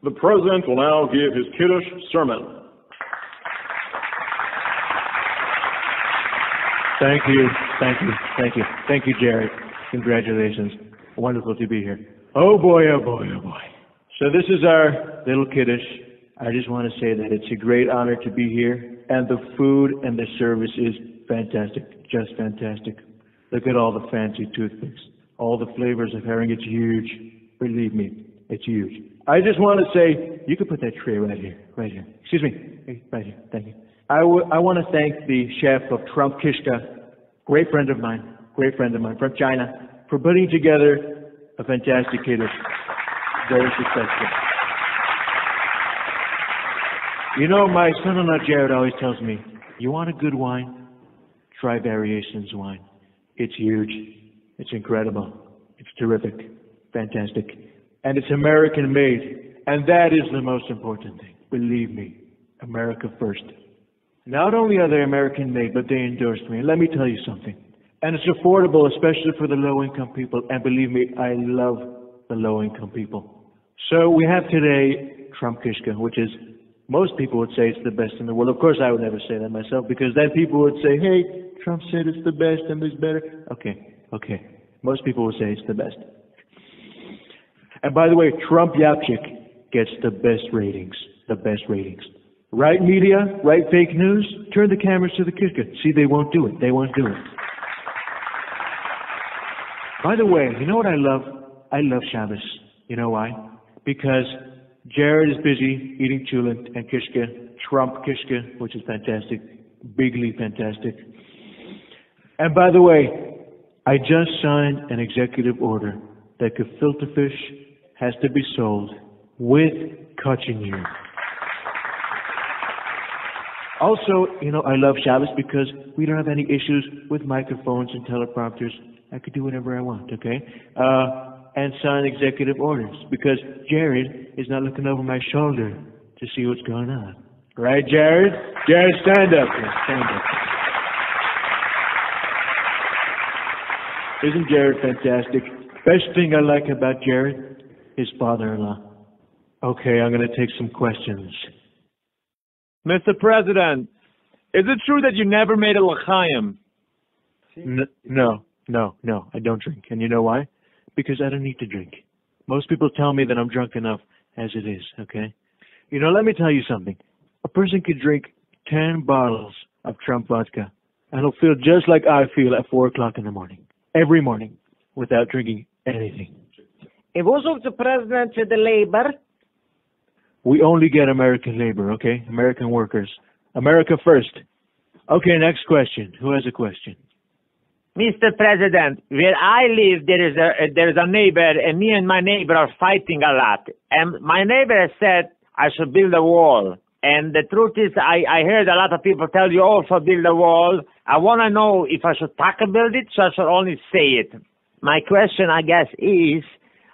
The President will now give his Kiddush Sermon. Thank you, Jared. Congratulations. Wonderful to be here. Oh boy. So this is our little Kiddush. I just want to say that it's a great honor to be here, and the food and the service is fantastic, just fantastic. Look at all the fancy toothpicks, all the flavors of herring. It's huge. Believe me, it's huge. I just want to say, you can put that tray right here. Excuse me, hey, right here, thank you. I want to thank the chef of Trump Kiddush, great friend of mine from China, for putting together a fantastic Kiddush. Very successful. You know, my son-in-law Jared always tells me, you want a good wine? Try Variations wine. It's huge. It's incredible. It's terrific. Fantastic. And it's American made. And that is the most important thing. Believe me. America first. Not only are they American made, but they endorsed me. And let me tell you something. And it's affordable, especially for the low-income people. And believe me, I love the low-income people. So we have today Trump Kiddush, which is, most people would say it's the best in the world. Of course, I would never say that myself, because then people would say, hey, Trump said it's the best and it's better. Okay. Most people would say it's the best. And by the way, Trump Yapchik gets the best ratings. Right media, right fake news, turn the cameras to the Kiddush. See, they won't do it. By the way, you know what I love? I love Shabbos. You know why? Because Jared is busy eating chulent and kishke, Trump kishke, which is fantastic, bigly fantastic. And by the way, I just signed an executive order that gefilte fish has to be sold with kachinir. Also, you know, I love Shabbos because we don't have any issues with microphones and teleprompters. I could do whatever I want, okay? And sign executive orders because Jared is not looking over my shoulder to see what's going on. Right, Jared? Jared, stand up. Stand up. Isn't Jared fantastic? Best thing I like about Jared, his father-in-law. Okay, I'm going to take some questions. Mr. President, is it true that you never made a l'chaim? No, I don't drink. And you know why? Because I don't need to drink. Most people tell me that I'm drunk enough as it is, okay? You know, let me tell you something. A person could drink 10 bottles of Trump vodka, and he'll feel just like I feel at 4 o'clock in the morning. Every morning, without drinking anything. It was of the president to the labor. We only get American labor, okay? American workers. America first. Okay, next question. Who has a question? Mr. President, where I live, there is a neighbor, and me and my neighbor are fighting a lot. And my neighbor has said I should build a wall. And the truth is, I heard a lot of people tell you also build a wall. I want to know if I should build it, so I should only say it. My question, I guess, is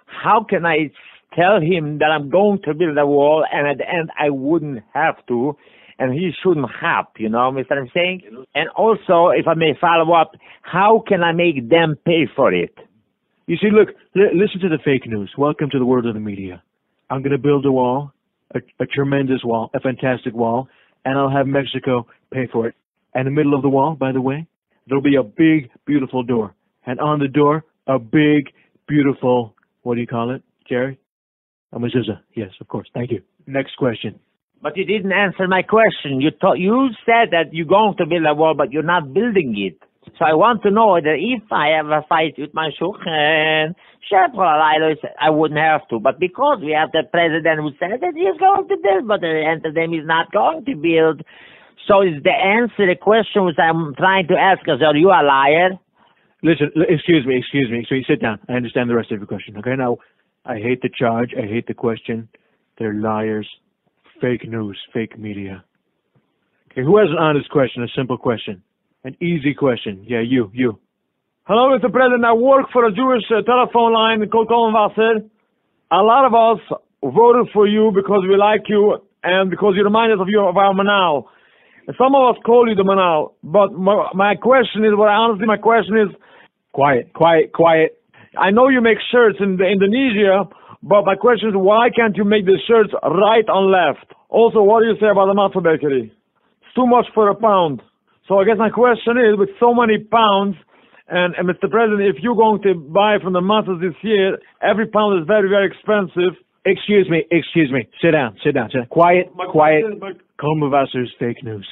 how can I tell him that I'm going to build a wall, and at the end I wouldn't have to, and he shouldn't have, you know what I'm saying? And also, if I may follow up, how can I make them pay for it? You see, look, listen to the fake news. Welcome to the world of the media. I'm going to build a wall, a tremendous wall, a fantastic wall, and I'll have Mexico pay for it. And in the middle of the wall, by the way, there'll be a big, beautiful door. And on the door, a big, beautiful, what do you call it, Jerry? A mezuzah. Yes, of course. Thank you. Next question. But you didn't answer my question. You said that you're going to build a wall, but you're not building it. So I want to know that if I have a fight with my shukhan, I wouldn't have to. But because we have the president who said that he's going to build, but at the end of the day he's not going to build. So is the answer the question which I'm trying to ask us, are you a liar? Listen, excuse me. So you sit down. I understand the rest of your question. Okay, now, I hate the charge. I hate the question. They're liars. Fake news. Fake media. Okay, who has an honest question? A simple question. An easy question. Yeah, you. Hello, Mr. President. I work for a Jewish telephone line called Mevaser. A lot of us voted for you because we like you and because you remind us of our Manal. And some of us call you the Manal. But my question is, my question is, quiet. I know you make shirts in Indonesia, But my question is, why can't you make the shirts right on left? Also, what do you say about the matzah bakery? It's too much for a pound. So I guess my question is, with so many pounds, and Mr. President, if you're going to buy from the matzahs this year, every pound is very, very expensive. Excuse me. Sit down. Quiet. Call Mevaser's fake news.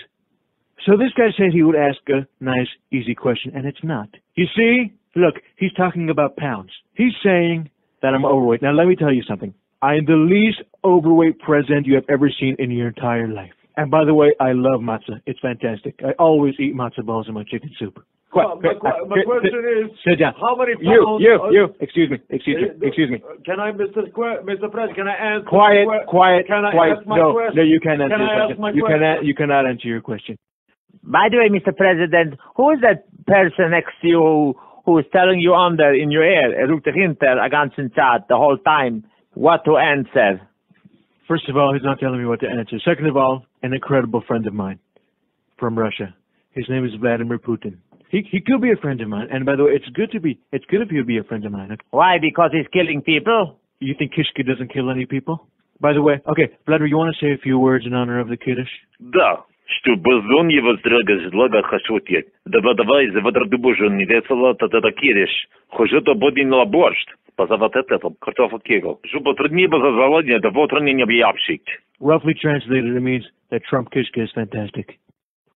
So this guy said he would ask a nice, easy question, and it's not. You see? Look, he's talking about pounds. He's saying that I'm overweight. Now, let me tell you something. I am the least overweight president you have ever seen in your entire life. And by the way, I love matzah. It's fantastic. I always eat matzah balls in my chicken soup. My question is, sit down. How many pounds? You. Excuse me. Can I, Mr. President, can I answer? Quiet. Can I ask my question? No, you can't answer your question. You cannot answer your question. By the way, Mr. President, who is that person next to you who is telling you in your ear, ruft dich hinter, a ganzen Zeit, the whole time, what to answer? First of all, he's not telling me what to answer. Second of all, an incredible friend of mine from Russia. His name is Vladimir Putin. He could be a friend of mine. And by the way, it's good if you be a friend of mine. Okay? Why? Because he's killing people? You think Kishka doesn't kill any people? By the way, okay, Vladimir, you want to say a few words in honor of the Kiddush? Да, что безумие воздрага злага хашутьет. Давай завадрдубужу не весело тата кириш. Хожу-то бодин лаборшт. Позават это картофель. Жуба труднее позавалодня, да вот он не объявшит. Roughly translated, it means that Trump Kishka is fantastic.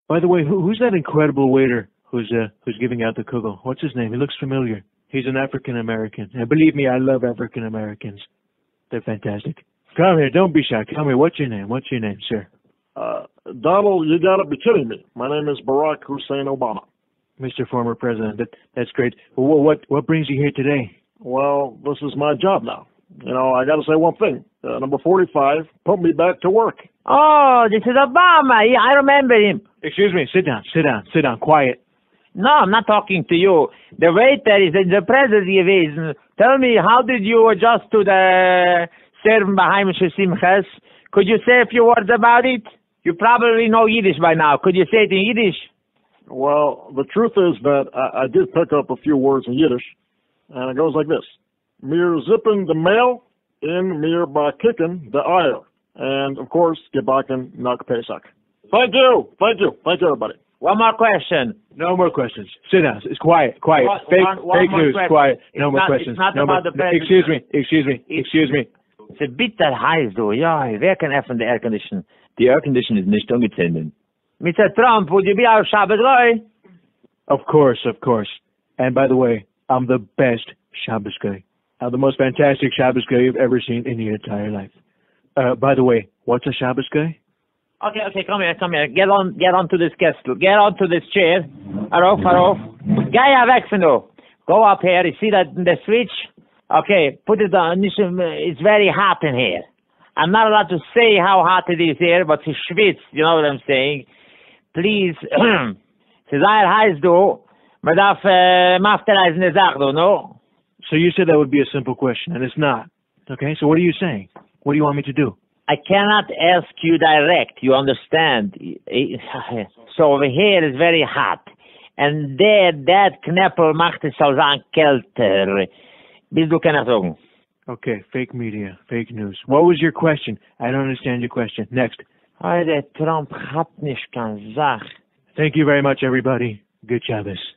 By the way, who's that incredible waiter who's giving out the kugel? What's his name? He looks familiar. He's an African American. And believe me, I love African Americans. They're fantastic. Come here, don't be shy. Come here. What's your name, sir? Donald, you gotta be kidding me. My name is Barack Hussein Obama. Mr. Former President, that's great. Well, what brings you here today? Well, this is my job now. You know, I gotta say one thing. Number 45 put me back to work. Oh, this is Obama. I remember him. Excuse me. Sit down. Quiet. No, I'm not talking to you. The waiter is the president gewesen. Tell me, how did you adjust to the Serben Beheimische Simchas? Could you say a few words about it? You probably know Yiddish by now. Could you say it in Yiddish? Well, the truth is that I did pick up a few words in Yiddish, and it goes like this. Mir zippen the mail, in mir ba kicken the Eier. And, of course, gebacken nach Pesach. Thank you, everybody. One more question. No more questions. Sit down. It's quiet. Fake news. Question. Quiet. No more questions. It's not about the president. Excuse me. It's a bitter heiß, du. Ja, wer kann öffnen the air condition? The air condition is nicht angezündet. Mr. Trump, would you be our Shabbos guy? Of course. And by the way, I'm the best Shabbos guy. I'm the most fantastic Shabbos guy you've ever seen in your entire life. By the way, what's a Shabbos guy? Okay, come here. Get on to this Kestel. Get on to this chair. Harauf. Geh weg von du. Go up here. You see that the switch? Okay, put it on. It's very hot in here. I'm not allowed to say how hot it is here, but it's schwitzt. You know what I'm saying? Please. Es ist sehr heiß, du. Man darf maftereisen die Sache, du, no? So you said that would be a simple question, and it's not. Okay, so what are you saying? What do you want me to do? I cannot ask you direct, you understand? So over here is very hot. And there, that Kneppel macht es so sein kälter. Willst du keine sagen? Okay, fake media, fake news. What was your question? I don't understand your question. Next. Der Trump hat nicht keine Sache. Thank you very much, everybody. Good Shabbos.